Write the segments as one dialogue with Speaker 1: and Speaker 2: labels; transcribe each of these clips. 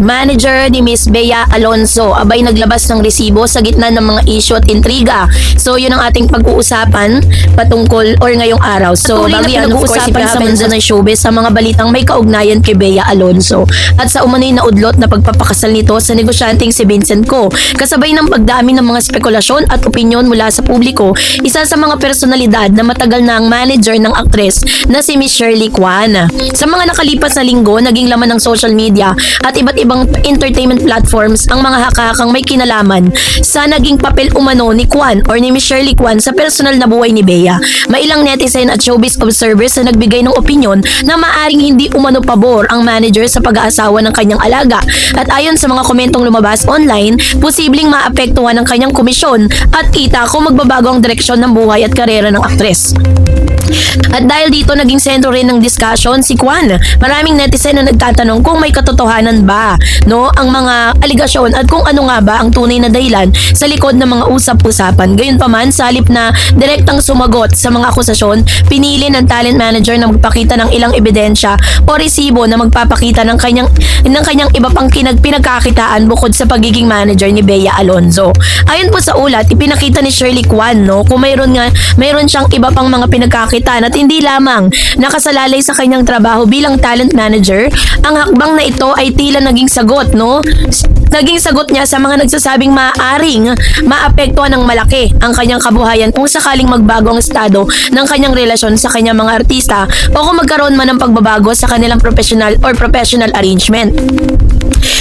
Speaker 1: manager ni Miss Bea Alonzo abay naglabas ng resibo sa gitna ng mga issue at intriga. So yun ang ating pag-uusapan patungkol or ngayong araw. So
Speaker 2: Patuloy na
Speaker 1: bago yan, of course,
Speaker 2: pinag-uusapan
Speaker 1: sa mundo ng showbiz sa mga balitang may kaugnayan kay Bea Alonzo at sa umano'y naudlot na pagpapakasal nito sa negosyanteng si Vincent Co. Kasabay ng pagdami ng mga spekulasyon at opinyon mula sa publiko, isa sa mga personalidad na matagal na ang manager ng aktres na si Miss Shirley Kwan. Sa mga nakalipas na linggo, naging laman ng social media at iba't ibang entertainment platforms ang mga haka-hakang may kinalaman sa naging papel umano ni Kwan or ni Miss Shirley Kwan sa personal na buhay ni Bea. May ilang netizen at showbiz observers na nagbigay ng opinyon na maaring hindi umano pabor ang manager sa pag-aasawa ng kanyang alaga. At ayon sa mga komentong lumabas online, posibleng maapektuhan ang kanyang komisyon at kita kung magbabago ang direksyon ng buhay at karera ng aktres. At dahil dito naging sentro rin ng discussion si Kwan. Maraming netizen na nagtatanong kung may katotohanan ba ang mga aligasyon at kung ano nga ba ang tunay na dahilan sa likod ng mga usap-usapan. Gayunpaman, sa halip na direktang sumagot sa mga akusasyon, pinili ng talent manager na magpakita ng ilang ebidensya o resibo na magpapakita ng kanyang iba pang pinagkakitaan bukod sa pagiging manager ni Bea Alonzo. Ayon po sa ulat, ipinakita ni Shirley Kwan kung mayroon siyang iba pang mga pinagkakitaan at hindi lamang nakasalalay sa kanyang trabaho bilang talent manager. Ang hakbang na ito ay tila naging sagot naging sagot niya sa mga nagsasabing maaaring maapektuhan ng malaki ang kanyang kabuhayan kung sakaling magbago ang estado ng kanyang relasyon sa kanyang mga artista o kung magkaroon man ng pagbabago sa kanilang professional arrangement.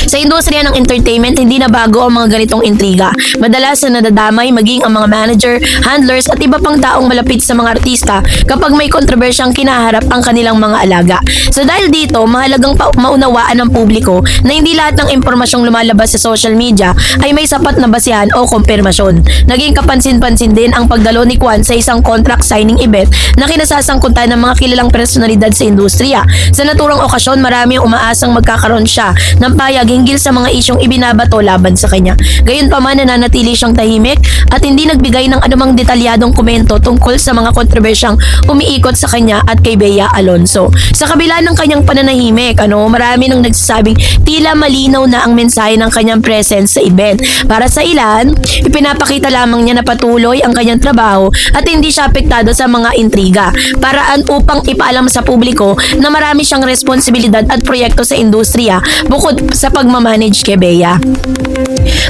Speaker 1: Sa industriya ng entertainment, hindi na bago ang mga ganitong intriga. Madalas na nadadamay maging ang mga manager, handlers at iba pang taong malapit sa mga artista kapag may kontrobersyang kinaharap ang kanilang mga alaga. So dahil dito, mahalagang maunawaan ng publiko na hindi lahat ng impormasyong lumalabas sa social media ay may sapat na basihan o kumpirmasyon. Naging kapansin-pansin din ang pagdalo ni Kwan sa isang contract signing event na kinasasangkutan ng mga kilalang personalidad sa industriya. Sa naturang okasyon, marami ang umaasang magkakaroon siya ng payag hinggil sa mga isyong ibinabato laban sa kanya. Gayunpaman, nananatili siyang tahimik at hindi nagbigay ng anumang detalyadong komento tungkol sa mga kontrobersyang umiikot sa kanya at kay Bea Alonzo. Sa kabila ng kanyang pananahimik, marami nang nagsasabing tila malinaw na ang mensahe ng kanyang presence sa event. Para sa ilan, ipinapakita lamang niya na patuloy ang kanyang trabaho at hindi siya apektado sa mga intriga. Paraan upang ipaalam sa publiko na marami siyang responsibilidad at proyekto sa industriya bukod sa pagmamanage kay Bea.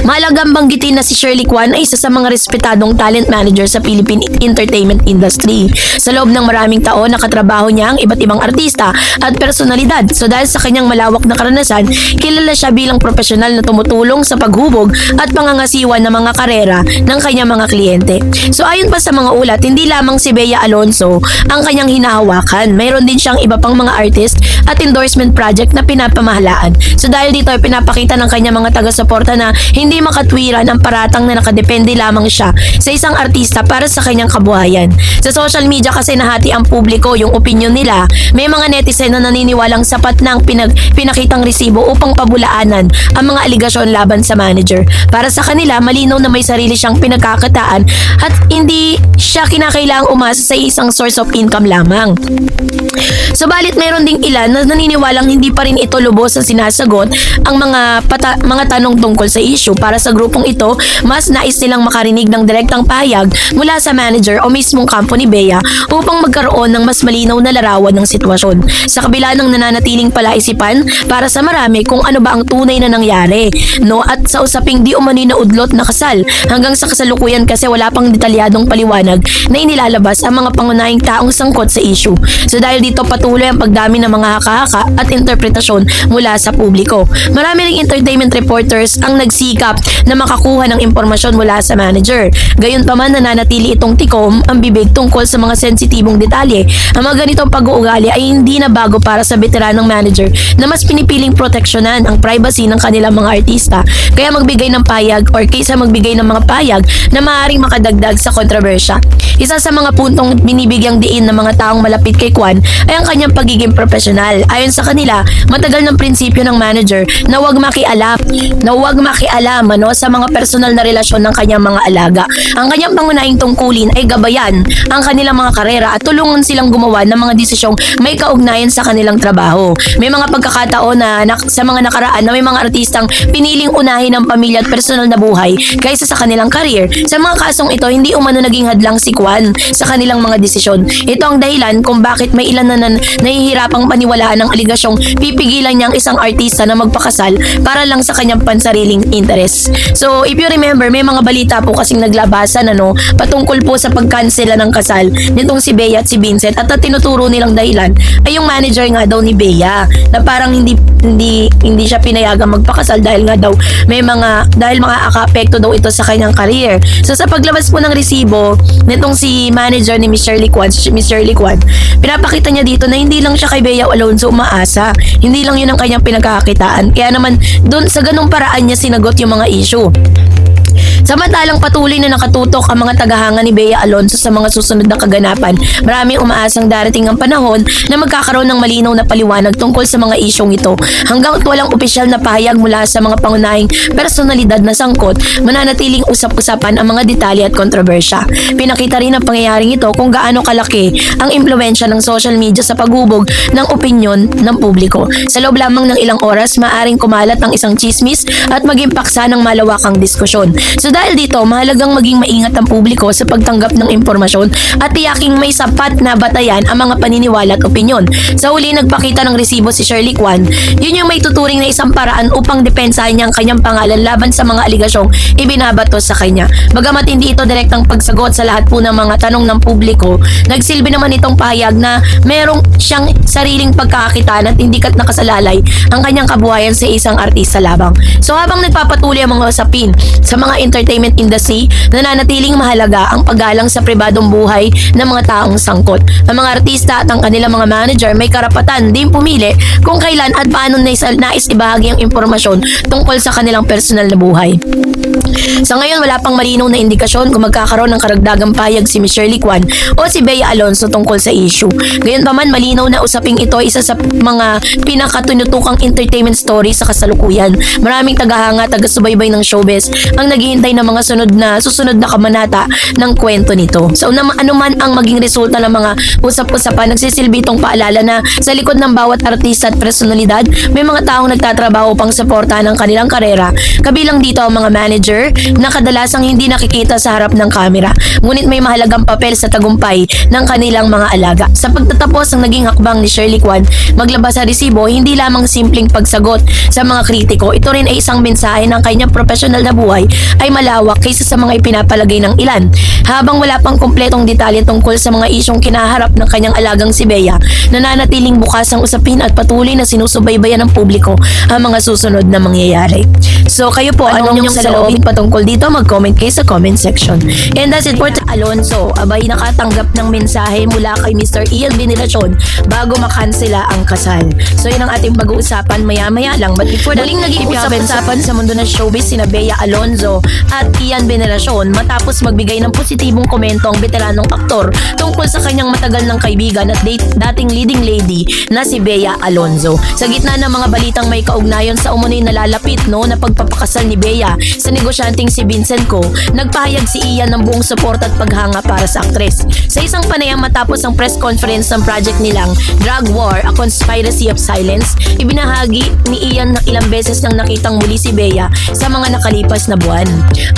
Speaker 1: Mahalagang banggitin na si Shirley Kwan ay isa sa mga respetadong talent manager sa Philippine entertainment industry. Sa loob ng maraming taon, nakatrabaho niya ang iba't ibang artista at personalidad. So dahil sa kanyang malawak na karanasan, kilala siya bilang profesional na tumutulong sa paghubog at pangangasiwa ng mga karera ng kanyang mga kliyente. So ayon pa sa mga ulat, hindi lamang si Bea Alonzo ang kanyang hinahawakan. Mayroon din siyang iba pang mga artist at endorsement project na pinapamahalaan. So dahil dito ay pinapakita ng kanyang mga taga-suporta na hindi makatwiran ang paratang na nakadepende lamang siya sa isang artista para sa kanyang kabuhayan. Sa social media kasi nahati ang publiko yung opinion nila. May mga netizen na naniniwalang sapat na ang pinakitang resibo upang pabulaanan ang mga aligasyon laban sa manager. Para sa kanila, malinaw na may sarili siyang pinagkakataan at hindi siya kinakailangang umasa sa isang source of income lamang. Subalit mayroon ding ilan na naniniwalang hindi pa rin ito lubos ang sinasagot ang mga tanong tungkol sa issue. Para sa grupong ito, mas nais nilang makarinig ng direktang pahayag mula sa manager o mismong kampo ni Bea upang magkaroon ng mas malinaw na larawan ng sitwasyon. Sa kabila ng nananatiling palaisipan para sa marami kung ano ba ang tunay na nangyari, at sa usaping di umano'y na udlot na kasal, hanggang sa kasalukuyan kasi wala pang detalyadong paliwanag na inilalabas ang mga pangunahing taong sangkot sa issue. So dahil dito patuloy ang pagdami ng mga haka-haka at interpretasyon mula sa publiko. Marami ring entertainment reporters ang nagsikap na makakuha ng impormasyon mula sa manager. Gayunpaman, nananatili itong tikom ang bibig tungkol sa mga sensitibong detalye. Ang mga ganitong pag-uugali ay hindi na bago para sa veteranong manager na mas pinipiling proteksyonan ang privacy ng kanilang mga artista. Kaya magbigay ng payag or kaysa magbigay ng mga payag na maaaring makadagdag sa kontrobersya. Isa sa mga puntong binibigyang diin ng mga taong malapit kay Kwan ay ang kanyang pagiging profesional. Ayon sa kanila, matagal ng prinsipyo ng manager na huwag makialam sa mga personal na relasyon ng kanyang mga alaga. Ang kanyang pangunahing tungkulin ay gabayan ang kanilang mga karera at tulungan silang gumawa ng mga desisyong may kaugnayan sa kanilang trabaho. May mga pagkakataon na sa mga nakaraan na may mga artistang piniling unahin ang pamilya at personal na buhay kaysa sa kanilang career. Sa mga kasong ito, hindi umano naging hadlang si Kwan sa kanilang mga desisyon. Ito ang dahilan kung bakit may ilan na nahihirapang paniwalaan ng aligasyong pipigilan niya ang isang artista na magpakasal para lang sa kanyang pansariling interest. So, if you remember, may mga balita po kasing naglabasan patungkol po sa pagkansela ng kasal nitong si Bea at si Vincent, at tinuturo nilang dahilan ay yung manager nga daw ni Bea na parang hindi siya pinayagang magpakasal dahil makaka-apekto daw ito sa kanyang career. So sa paglabas po ng resibo nitong si manager ni Miss Shirley Kwan, pinapakita niya dito na hindi lang siya kay Bea Alonzo umaasa, hindi lang yun ang kanyang pinagkakakitaan, kaya naman doon sa ganung paraan niya sinagot yung mga issue. Samantalang patuloy na nakatutok ang mga tagahanga ni Bea Alonzo sa mga susunod na kaganapan, maraming umaasang darating ang panahon na magkakaroon ng malinaw na paliwanag tungkol sa mga isyong ito. Hanggang walang opisyal na pahayag mula sa mga pangunahing personalidad na sangkot, mananatiling usap-usapan ang mga detalye at kontrobersya. Pinakita rin ang pangyayaring ito kung gaano kalaki ang impluwensya ng social media sa paghubog ng opinyon ng publiko. Sa loob lamang ng ilang oras, maaring kumalat ang isang chismis at maging paksa ng malawakang diskusyon. So dahil dito, mahalagang maging maingat ang publiko sa pagtanggap ng impormasyon at tiyaking may sapat na batayan ang mga paniniwala at opinyon. Sa huli, nagpakita ng resibo si Shirley Kwan. Yun yung may tuturing na isang paraan upang depensahan niya ang kanyang pangalan laban sa mga aligasyong ibinabato sa kanya. Bagamat hindi ito direktang pagsagot sa lahat po ng mga tanong ng publiko, nagsilbi naman itong pahayag na merong siyang sariling pagkakakitaan at hindi nakasalalay ang kanyang kabuhayan sa isang artista labang. So habang nagpapatuloy ang mga usapin sa mga entertainment industry, nananatiling mahalaga ang paggalang sa pribadong buhay ng mga taong sangkot. Ang mga artista at ang kanilang mga manager may karapatan din pumili kung kailan at paano nais ibahagi ang impormasyon tungkol sa kanilang personal na buhay. Sa ngayon, wala pang malinaw na indikasyon kung magkakaroon ng karagdagang pahayag si Miss Shirley Kwan o si Bea Alonzo tungkol sa issue. Gayunpaman, malinaw na usaping ito isa sa mga pinakatunutukang entertainment story sa kasalukuyan. Maraming tagahanga, taga-subaybay ng showbiz ang naghihintay ng mga susunod na kabanata ng kwento nito. So anuman ang maging resulta ng mga usap-usapan, nagsisilbi itong paalala na sa likod ng bawat artista at personalidad, may mga taong nagtatrabaho pang suportahan ang kanilang karera. Kabilang dito ang mga manager na kadalasang hindi nakikita sa harap ng kamera, ngunit may mahalagang papel sa tagumpay ng kanilang mga alaga. Sa pagtatapos ng naging hakbang ni Shirley Kwan maglabas sa resibo, hindi lamang simpleng pagsagot sa mga kritiko, ito rin ay isang mensahe ng kanyang profesional na buhay ay malawak kaysa sa mga ipinapalagay ng ilan. Habang wala pang kumpletong detalye tungkol sa mga isyong kinaharap ng kanyang alagang si Bea, nananatiling bukas ang usapin at patuloy na sinusubaybayan ng publiko ang mga susunod na mangyayari. So kayo po, anong inyong saloobin patungkol dito? Mag-comment kayo sa comment section. And that's it for Alonzo. Abay, nakatanggap ng mensahe mula kay Mr. Ian Veneracion bago makansela ang kasal. So yun ang ating pag-uusapan maya-maya lang. But before that, muling naging usap-usapan sa mundo ng showbiz sina Bea Alonzo at Ian Veneracion matapos magbigay ng positibong komento ang veteranong aktor tungkol sa kanyang matagal ng kaibigan at dating leading lady na si Bea Alonzo. Sa gitna ng mga balitang may kaugnayan sa umunoy nalalapit na pagpapakasal ni Bea sa negosyanteng si Vincent Co, nagpahayag si Ian ng buong suporta at paghanga para sa aktres. Sa isang panayam matapos ang press conference ng project nilang Drug War, A Conspiracy of Silence, ibinahagi ni Ian na ilang beses nang nakitang muli si Bea sa mga nakalipas na buwan.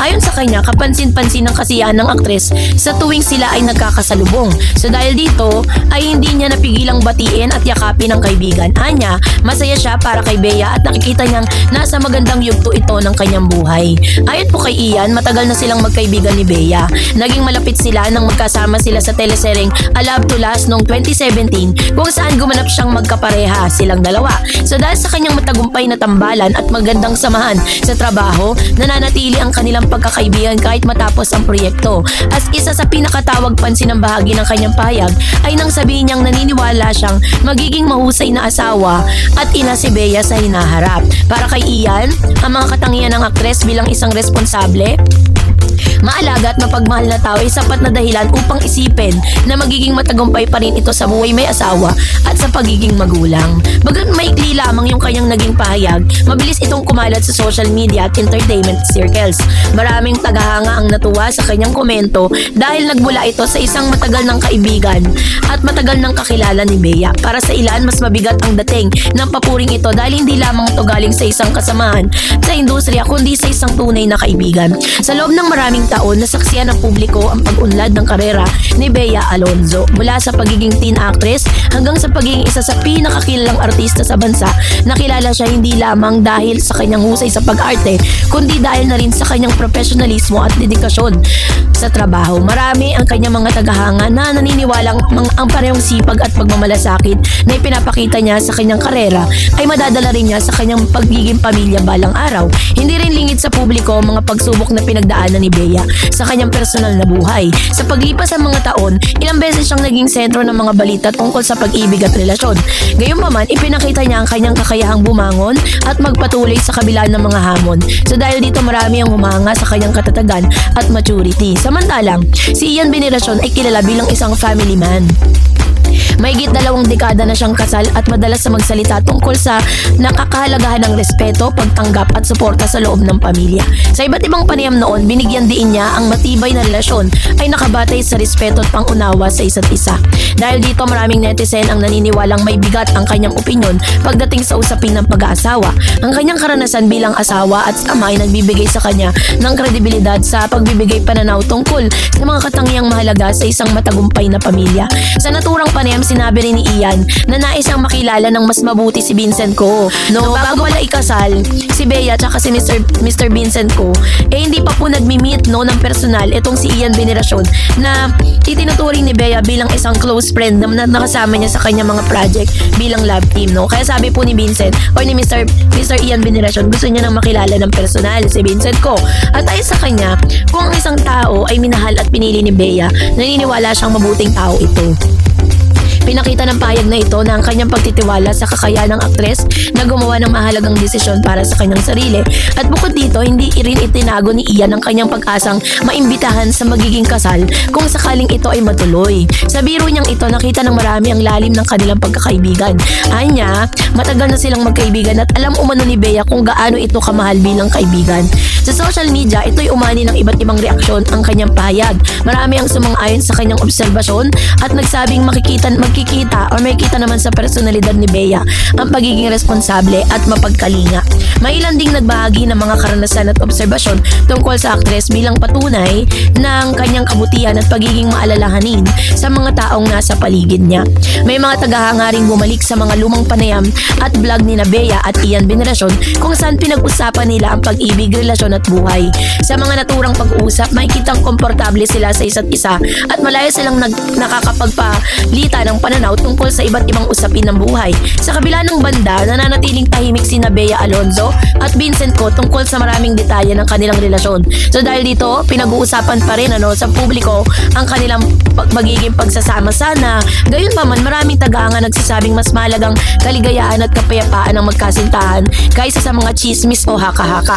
Speaker 1: Ayon sa kanya, kapansin-pansin ang kasiyahan ng aktres sa tuwing sila ay nagkakasalubong. So dahil dito, ay hindi niya napigilang batiin at yakapin ang kaibigan. Anya, masaya siya para kay Bea at nakikita niyang nasa magandang yugto ito ng kanyang buhay. Ayon po kay Ian, matagal na silang magkaibigan ni Bea. Naging malapit sila nang magkasama sila sa teleseryeng A Love to Last noong 2017 kung saan gumanap siyang magkapareha silang dalawa. So dahil sa kanyang matagumpay na tambalan at magandang samahan sa trabaho, nananatili ang kanilang pagkakaibigan kahit matapos ang proyekto. As isa sa pinakatawag pansin ng bahagi ng kanyang pahayag ay nang sabihin niyang naniniwala siyang magiging mahusay na asawa at ina si Bea sa hinaharap. Para kay Ian, ang mga katangian ng aktres bilang isang responsable Maalaga at mapagmahal na tao ay sapat na dahilan upang isipin na magiging matagumpay pa rin ito sa buhay may asawa at sa pagiging magulang. Bagat maikli lamang yung kanyang naging pahayag, mabilis itong kumalat sa social media at entertainment circles. Maraming tagahanga ang natuwa sa kanyang komento dahil nagmula ito sa isang matagal ng kaibigan at matagal ng kakilala ni Bea. Para sa ilan, mas mabigat ang dating ng papuring ito dahil hindi lamang ito galing sa isang kasamahan sa industriya kundi sa isang tunay na kaibigan. Sa loob ng maraming taon, nasaksihan ng publiko ang pag-unlad ng karera ni Bea Alonzo mula sa pagiging teen actress hanggang sa pagiging isa sa pinakakilalang artista sa bansa. Nakilala siya hindi lamang dahil sa kanyang husay sa pag-arte kundi dahil na rin sa kanyang profesionalismo at dedikasyon sa trabaho. Marami ang kanyang mga tagahanga na naniniwalang ang parehong sipag at pagmamalasakit na ipinapakita niya sa kanyang karera ay madadala rin niya sa kanyang pagiging pamilya balang araw. Hindi rin lingid sa publiko ang mga pagsubok na pinagdaanan ni Bea sa kanyang personal na buhay. Sa paglipas ng mga taon, ilang beses siyang naging sentro ng mga balita tungkol sa pag-ibig at relasyon. Gayunpaman, ipinakita niya ang kanyang kakayahang bumangon at magpatuloy sa kabila ng mga hamon. So dahil dito marami ang humanga sa kanyang katatagan at maturity. Samantalang, si Ian Veneracion ay kilala bilang isang family man. Mahigit 2 dekada na siyang kasal at madalas na magsalita tungkol sa nakakahalagahan ng respeto, pagtanggap at suporta sa loob ng pamilya. Sa iba't ibang panayam noon, binigyan din niya ang matibay na relasyon ay nakabatay sa respeto at pangunawa sa isa't isa. Dahil dito maraming netizen ang naniniwalang may bigat ang kanyang opinyon pagdating sa usapin ng pag-aasawa. Ang kanyang karanasan bilang asawa at ama ay nagbibigay sa kanya ng kredibilidad sa pagbibigay pananaw tungkol sa mga katangiang mahalaga sa isang matagumpay na pamilya. Sa naturang panayam, sinabi rin ni Ian na nais siyang makilala ng mas mabuti si Vincent Ko. No, bago wala ikasal, si Bea at si Mr. Vincent Ko, hindi pa po nagmi-meet no, ng personal itong si Ian Veneracion na itinuturing ni Bea bilang isang close friend na nakasama niya sa kanyang mga project bilang love team. No? Kaya sabi po ni Vincent or ni Mr. Ian Veneracion, gusto niya nang makilala ng personal si Vincent Ko. At ayon sa kanya, kung ang isang tao ay minahal at pinili ni Bea, naniniwala siyang mabuting tao ito. Pinakita ng payag na ito na ang kanyang pagtitiwala sa kakayahan ng aktres na gumawa ng mahalagang desisyon para sa kanyang sarili. At bukod dito, hindi rin itinago ni Ian ang kanyang pag-asang maimbitahan sa magiging kasal kung sakaling ito ay matuloy. Sa biro niyang ito, nakita ng marami ang lalim ng kanilang pagkakaibigan. Anya, matagal na silang magkaibigan at alam umano ni Bea kung gaano ito kamahal bilang kaibigan. Sa social media, ito'y umani ng iba't ibang reaksyon ang kanyang pahayag. Marami ang sumang-ayon sa kanyang obserbasyon at nagsabing makikita naman sa personalidad ni Bea ang pagiging responsable at mapagkalinga. May ilan ding nagbahagi ng mga karanasan at obserbasyon tungkol sa aktres bilang patunay ng kanyang kabutihan at pagiging maalalahanin sa mga taong nasa paligid niya. May mga tagahanga ring bumalik sa mga lumang panayam at vlog ni Bea at Ian Veneracion kung saan pinag-usapan nila ang pag-ibig, relasyon at buhay. Sa mga naturang pag-uusap, makikitang komportable sila sa isa't isa at malaya silang nakakapagpalita ng pananaw tungkol sa iba't ibang usapin ng buhay. Sa kabila ng banda, nananatiling tahimik sina Bea Alonzo at Vincent Ko tungkol sa maraming detalye ng kanilang relasyon. So dahil dito, pinag-uusapan pa rin sa publiko ang kanilang magiging pagsasama sana. Gayunpaman, maraming tagahanga nagsasabing mas mahalagang kaligayahan at kapayapaan ng magkasintahan kaysa sa mga chismis o haka-haka.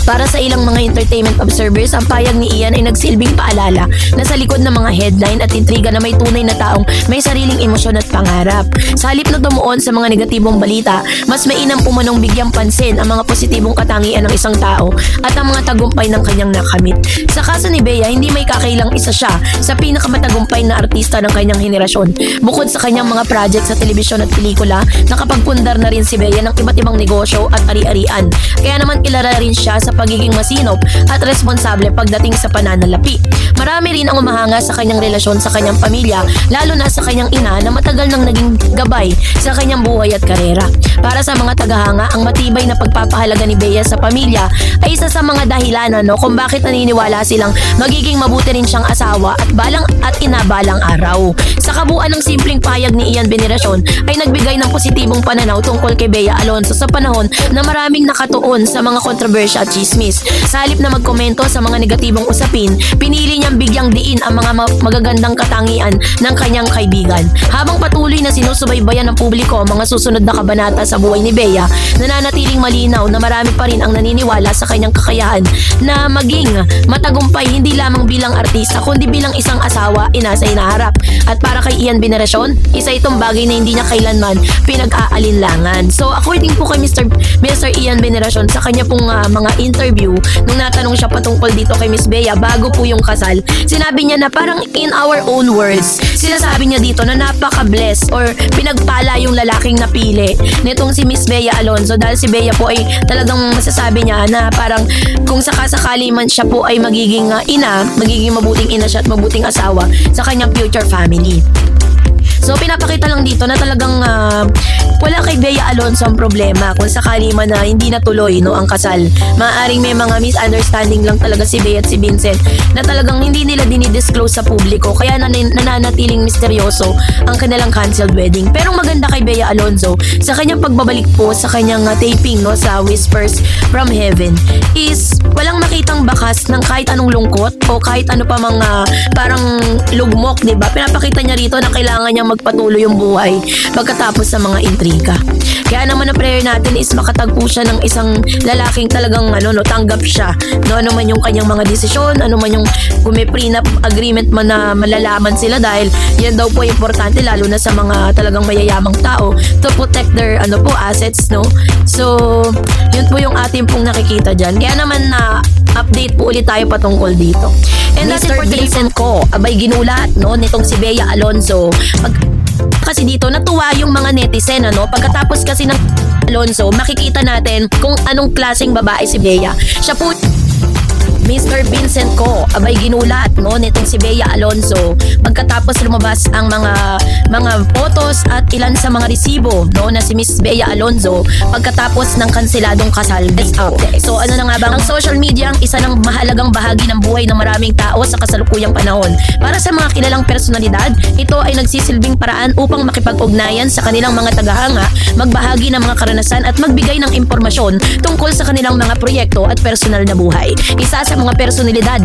Speaker 1: Para sa ilang mga entertainment observers, ang payag ni Ian ay nagsilbing paalala na sa likod ng mga headline at intriga na may tunay na taong may sariling emosyon at pangarap. Sa halip na tumuon sa mga negatibong balita, mas mainam pumunong bigyang pansin ang mga positibong katangian ng isang tao at ang mga tagumpay ng kanyang nakamit. Sa kaso ni Bea, hindi may kakailang isa siya sa pinakamatagumpay na artista ng kanyang henerasyon. Bukod sa kanyang mga project sa telebisyon at pelikula, nakapagpundar na rin si Bea ng iba't ibang negosyo at ari-arian. Kaya naman kilala rin siya sa pagiging masinop at responsable pagdating sa pananalapi. Marami rin ang umahanga sa kanyang relasyon sa kanyang pamilya, lalo na sa kanyang ina na matagal nang naging gabay sa kanyang buhay at karera. Para sa mga tagahanga, ang matibay na pagpapahalaga ni Bea sa pamilya ay isa sa mga dahilan kung bakit naniniwala silang magiging mabuti rin siyang asawa at ina balang araw. Sa kabuuan ng simpleng pahayag ni Ian Veneracion ay nagbigay ng positibong pananaw tungkol kay Bea Alonzo sa panahon na maraming nakatuon sa mga kontrobersya at chismis. chismis. Sa halip na magkomento sa mga negatibong usapin, pinili niyang bigyang diin ang mga magagandang katangian ng kanyang kaibigan. Habang patuloy na sinusubaybayan ng publiko ang mga susunod na kabanata sa buhay ni Bea, nananatiling malinaw na marami pa rin ang naniniwala sa kanyang kakayahan na maging matagumpay hindi lamang bilang artista kundi bilang isang asawa, ina sa hinaharap. At para kay Ian Veneracion, isa itong bagay na hindi niya kailanman pinag-aalinlangan. So according po kay Mr. Ian Veneracion sa kanya pong mga interview, nung natanong siya patungkol dito kay Miss Bea bago po yung kasal, sinabi niya na parang in our own words, sinasabi niya dito na napaka-bless or pinagpala yung lalaking napili nitong si Miss Bea Alonzo, dahil si Bea po ay talagang masasabi niya na parang kung sakasakali man siya po ay magiging ina, magiging mabuting ina siya at mabuting asawa sa kanyang future family. So pinapakita lang dito na talagang wala kay Bea Alonzo ang problema kung sakali man na hindi natuloy ang kasal. Maaaring may mga misunderstanding lang talaga si Bea at si Vincent na talagang hindi nila dinidisclose sa publiko, kaya nananatiling misteryoso ang kanilang canceled wedding. Pero maganda kay Bea Alonzo sa kanyang pagbabalik po sa kanyang taping sa Whispers from Heaven is walang makitang bakas ng kahit anong lungkot o kahit ano pa mga parang lugmok, diba? Pinapakita niya rito na kailangan niya magpatuloy yung buhay pagkatapos sa mga intriga. Kaya naman ang prayer natin is makatagpo siya ng isang lalaking talagang tanggap siya. Ano man yung kanyang mga desisyon, ano man yung kung may prenup agreement man na malalaman sila, dahil yan daw po importante lalo na sa mga talagang mayayamang tao to protect their assets, no? So, yun po yung ating pong nakikita dyan. Kaya naman na update po ulit tayo patungkol dito. And that's it for Vincent ko. Abay ginulat nitong si Bea Alonzo. Kasi dito natuwa yung mga netizen pagkatapos kasi ng Alonzo, makikita natin kung anong klaseng babae si Bea. Siya po Mr. Vincent ko, abay ginulat nitong si Bea Alonzo pagkatapos lumabas ang mga photos at ilan sa mga resibo na si Miss Bea Alonzo pagkatapos ng kanseladong kasal dito. So ano na nga ba, ang social media ang isa ng mahalagang bahagi ng buhay ng maraming tao sa kasalukuyang panahon. Para sa mga kilalang personalidad, ito ay nagsisilbing paraan upang makipag-ugnayan sa kanilang mga tagahanga, magbahagi ng mga karanasan at magbigay ng impormasyon tungkol sa kanilang mga proyekto at personal na buhay. Isa sa mga personalidad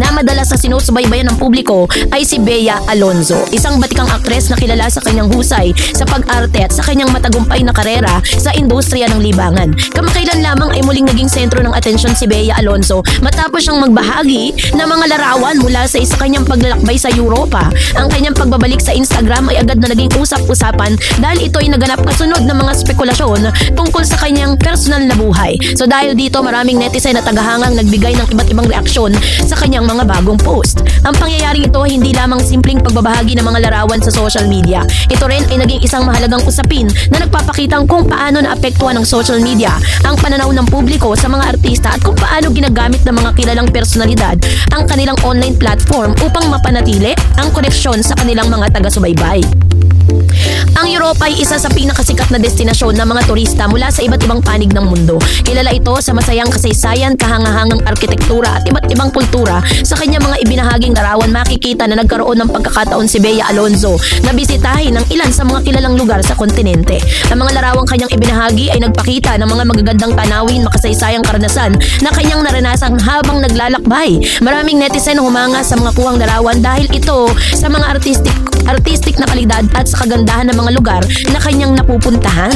Speaker 1: na madalas na sinusubaybayan ng publiko ay si Bea Alonzo, isang batikang aktres na kilala sa kanyang husay sa pag-arte at sa kanyang matagumpay na karera sa industriya ng libangan. Kamakailan lamang ay muling naging sentro ng atensyon si Bea Alonzo matapos siyang magbahagi ng mga larawan mula sa isa kanyang paglalakbay sa Europa. Ang kanyang pagbabalik sa Instagram ay agad na naging usap-usapan dahil ito ay naganap kasunod ng mga spekulasyon tungkol sa kanyang personal na buhay. So dahil dito, maraming netizen na tagahangang nagbigay ng iba't ibang reaksyon sa kanyang mga bagong post. Ang pangyayaring ito hindi lamang simpleng pagbabahagi ng mga larawan sa social media. Ito rin ay naging isang mahalagang usapin na nagpapakitang kung paano naapektuhan ng social media ang pananaw ng publiko sa mga artista at kung paano ginagamit ng mga kilalang personalidad ang kanilang online platform upang mapanatili ang koneksyon sa kanilang mga taga-subaybay. Ang Europa ay isa sa pinakasikat na destinasyon ng mga turista mula sa iba't ibang panig ng mundo. Kilala ito sa masayang kasaysayan, kahangahangang arkitektura at iba't ibang kultura. Sa kanyang mga ibinahaging larawan, makikita na nagkaroon ng pagkakataon si Bea Alonzo na bisitahin ng ilan sa mga kilalang lugar sa kontinente. Ang mga larawang kanyang ibinahagi ay nagpakita ng mga magagandang tanawin, makasaysayang karanasan na kanyang naranasan habang naglalakbay. Maraming netizen humanga sa mga kuhang larawan dahil ito sa mga artistic na kalidad at sa kagandahan ng mga lugar na kanyang napupuntahan.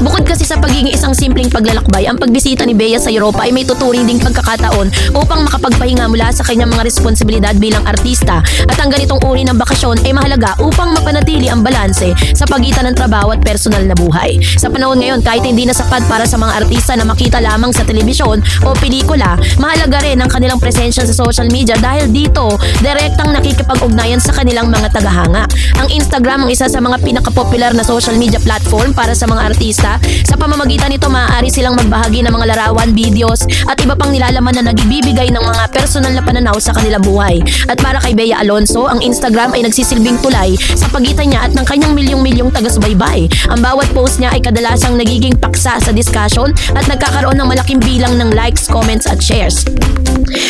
Speaker 1: Bukod kasi sa pagiging isang simpleng paglalakbay, ang pagbisita ni Bea sa Europa ay may tuturing ding pagkakataon upang makapagpahinga mula sa kanyang mga responsibilidad bilang artista. At ang ganitong uri ng bakasyon ay mahalaga upang mapanatili ang balanse sa pagitan ng trabaho at personal na buhay. Sa panahon ngayon, kahit hindi na sapat para sa mga artista na makita lamang sa telebisyon o pelikula, mahalaga rin ang kanilang presensya sa social media dahil dito, direktang nakikipag-ugnayan sa kanilang mga tagahanga. Ang Instagram ang isa sa mga pinakapopular na social media platform para sa mga artista. Sa pamamagitan nito, maaari silang magbahagi ng mga larawan, videos at iba pang nilalaman na nagbibigay ng mga personal na pananaw sa kanilang buhay. At para kay Bea Alonzo, ang Instagram ay nagsisilbing tulay sa pagitan niya at ng kanyang milyong-milyong taga-subaybay. Ang bawat post niya ay kadalasang nagiging paksa sa discussion at nagkakaroon ng malaking bilang ng likes, comments at shares.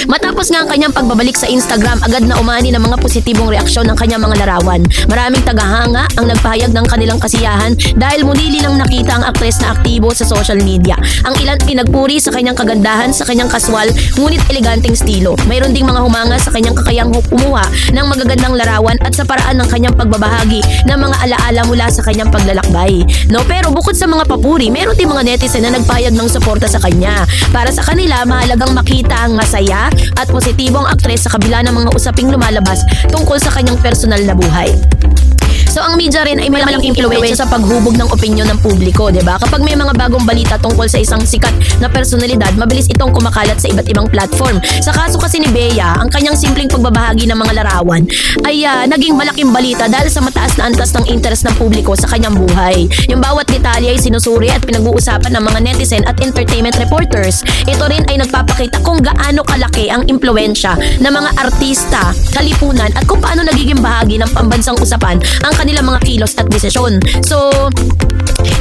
Speaker 1: Matapos nga ang kanyang pagbabalik sa Instagram, agad na umani ng mga positibong reaksyon ng kanyang mga larawan. Maraming tagahanga ang nagpahayag ng kanilang kasiyahan dahil muli nilang nakita ang aktres na aktibo sa social media. Ang ilan pinagpuri sa kanyang kagandahan, sa kanyang kaswal ngunit eleganteng estilo. Mayroon ding mga humanga sa kanyang kakayang kumuha ng magagandang larawan at sa paraan ng kanyang pagbabahagi ng mga alaala mula sa kanyang paglalakbay. No, pero bukod sa mga papuri, meron din mga netizen na nagpayag ng suporta sa kanya. Para sa kanila, mahalagang makita ang masaya at positibong aktres sa kabila ng mga usaping lumalabas tungkol sa kanyang personal na buhay. So ang media rin ay may malaking impluwensya sa paghubog ng opinyon ng publiko, 'di ba? Kapag may mga bagong balita tungkol sa isang sikat na personalidad, mabilis itong kumakalat sa iba't ibang platform. Sa kaso kasi ni Bea, ang kanyang simpleng pagbabahagi ng mga larawan ay naging malaking balita dahil sa mataas na antas ng interes ng publiko sa kanyang buhay. Yung bawat detalye ay sinusuri at pinag-uusapan ng mga netizen at entertainment reporters. Ito rin ay nagpapakita kung gaano kalaki ang impluwensya ng mga artista, kalipunan at kung paano nagiging bahagi ng pambansang usapan ang kanilang mga kilos at desisyon. So,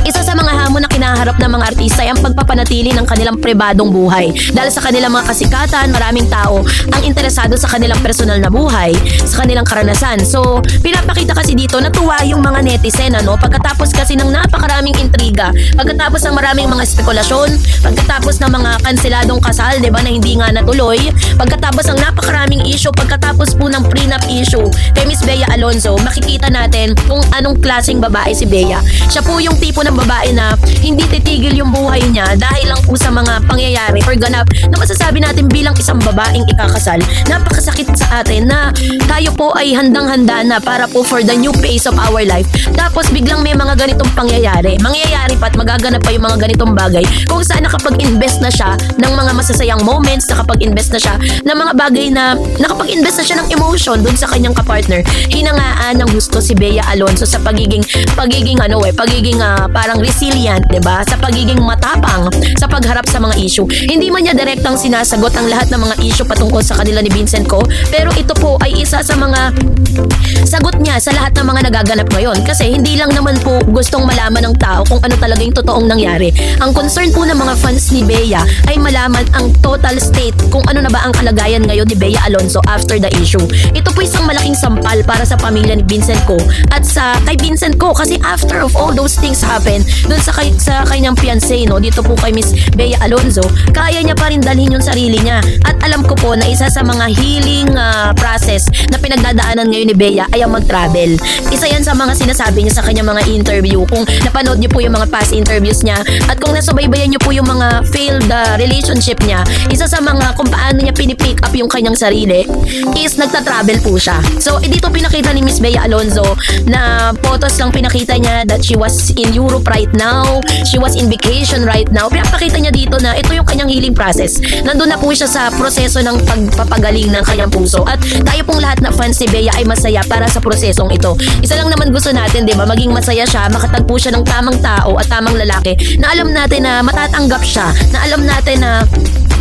Speaker 1: isa sa mga hamon na kinaharap ng mga artista ay ang pagpapanatili ng kanilang pribadong buhay. Dahil sa kanilang mga kasikatan, maraming tao ang interesado sa kanilang personal na buhay, sa kanilang karanasan. So, pinapakita kasi dito na tuwa yung mga netizen, ano? Pagkatapos kasi ng napakaraming intriga, pagkatapos ng maraming mga spekulasyon, pagkatapos ng mga kanseladong kasal, 'di ba, na hindi nga natuloy, pagkatapos ng napakaraming issue, pagkatapos po ng prenup issue kay Miss Bea Alonzo, makikita natin kung anong klaseng babae si Bea. Siya po yung tipo ng babae na hindi titigil yung buhay niya dahil lang po sa mga pangyayari or ganap na masasabi natin bilang isang babaeng ikakasal. Napakasakit sa atin na tayo po ay handang-handa na para po for the new phase of our life. Tapos biglang may mga ganitong pangyayari. Mangyayari pa at magaganap pa yung mga ganitong bagay kung saan nakapag-invest na siya ng mga masasayang moments, nakapag-invest na siya ng mga bagay na nakapag-invest na siya ng emotion dun sa kanyang kapartner. Hinangaan ng gusto si Bea Alonzo sa pagiging parang resilient, 'di ba? Sa pagiging matapang sa pagharap sa mga issue. Hindi man niya direktang sinasagot ang lahat ng mga issue patungkol sa kanila ni Vincent Co, pero ito po ay isa sa mga sagot niya sa lahat ng mga nagaganap ngayon kasi hindi lang naman po gustong malaman ng tao kung ano talaga yung totoong nangyari. Ang concern po ng mga fans ni Bea ay malaman ang total state kung ano na ba ang kalagayan ngayon ni Bea Alonzo after the issue. Ito po isang malaking sampal para sa pamilya ni Vincent Co at sa kay Vincent Co kasi after of all those things happen doon sa kanyang fiancé, no, dito po kay Miss Bea Alonzo, kaya niya pa rin dalhin yung sarili niya. At alam ko po na isa sa mga healing process na pinagdadaanan ngayon ni Bea ay ang mag-travel. Isa yan sa mga sinasabi niya sa kanyang mga interview. Kung napanood niyo po yung mga past interviews niya at kung nasubaybayan niyo po yung mga failed relationship niya, isa sa mga kung paano niya pinipick up yung kanyang sarili is nagta-travel po siya. So, dito pinakita ni Miss Bea Alonzo na photos lang pinakita niya that she was in Europe right now, she was in vacation right now. Pinapakita niya dito na ito yung kanyang healing process. Nandun na po siya sa proseso ng pagpapagaling ng kanyang puso. At tayo pong lahat na fans ni Bea ay masaya para sa prosesong ito. Isa lang naman gusto natin, 'di ba? Maging masaya siya, makatagpo siya ng tamang tao at tamang lalaki na alam natin na matatanggap siya, na alam natin na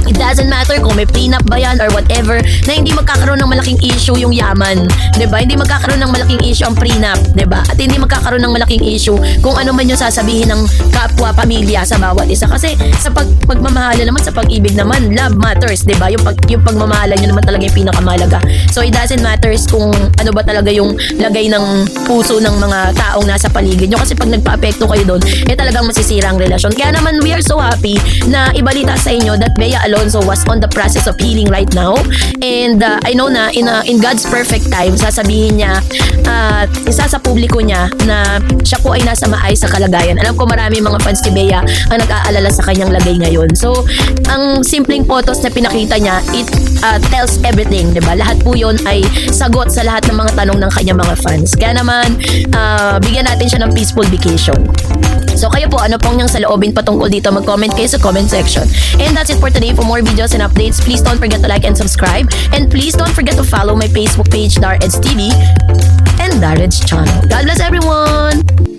Speaker 1: it doesn't matter kung may prenup ba yan or whatever, na hindi magkakaroon ng malaking issue yung yaman, 'di ba? Hindi magkakaroon ng malaking issue ang prenup, 'di ba? At hindi magkakaroon ng malaking issue kung ano man yung sasabihin ng kapwa pamilya sa bawat isa. Kasi sa pagmamahala naman, sa pag-ibig naman, love matters, 'di ba? Yung pagmamahala nyo naman talaga yung pinakamahalaga. So it doesn't matters kung ano ba talaga yung lagay ng puso ng mga taong nasa paligid nyo, kasi pag nagpa-apekto kayo doon, talagang masisira ang relasyon. Kaya naman we are so happy na ibalita sa inyo that Bea Alonzo was on the process of healing right now. And I know na in God's perfect time, sasabihin niya at isa sa publiko niya na siya po ay nasa maayos sa kalagayan. Alam ko marami mga fans ni Bea ang nag-aalala sa kanyang lagay ngayon. So, ang simpleng photos na pinakita niya, it tells everything, 'di ba? Lahat po 'yon ay sagot sa lahat ng mga tanong ng kanyang mga fans. Kaya naman, bigyan natin siya ng peaceful vacation. So kayo po, ano pong niyang saloobin patungkol dito? Mag-comment kayo sa comment section. And that's it for today. For more videos and updates, please don't forget to like and subscribe. And please don't forget to follow my Facebook page, Dareds TV and Dareds channel. God bless everyone!